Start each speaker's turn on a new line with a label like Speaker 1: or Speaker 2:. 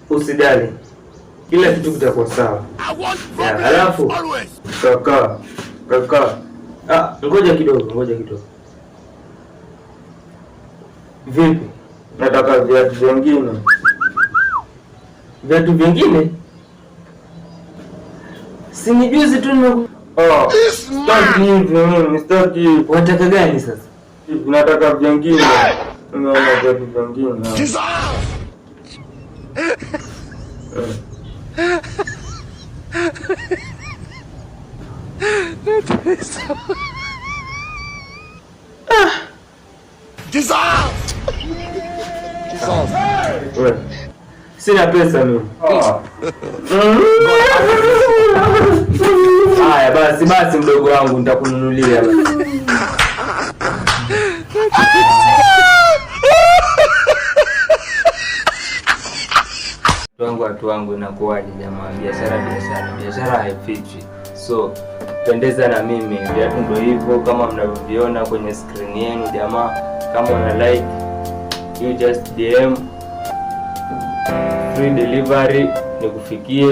Speaker 1: Usijali, kila kitu kitakuwa sawa. Halafu kaka, ngoja kidogo. Vipi? Nataka viatu vingine. Viatu vingine? Si ni juzi tu staki hivi, staki. Unataka gani sasa? Nataka vingine. Unaona viatu vingine. Sina pesa mimi. Haya basi mdogo wangu nitakununulia basi. Watu wangu inakuwaje jamaa? Biashara haifichi. So pendeza na mimi, viatu ndio hivyo kama mnavyoviona kwenye screen yenu jamaa. Kama una like, you just DM, free delivery nikufikie.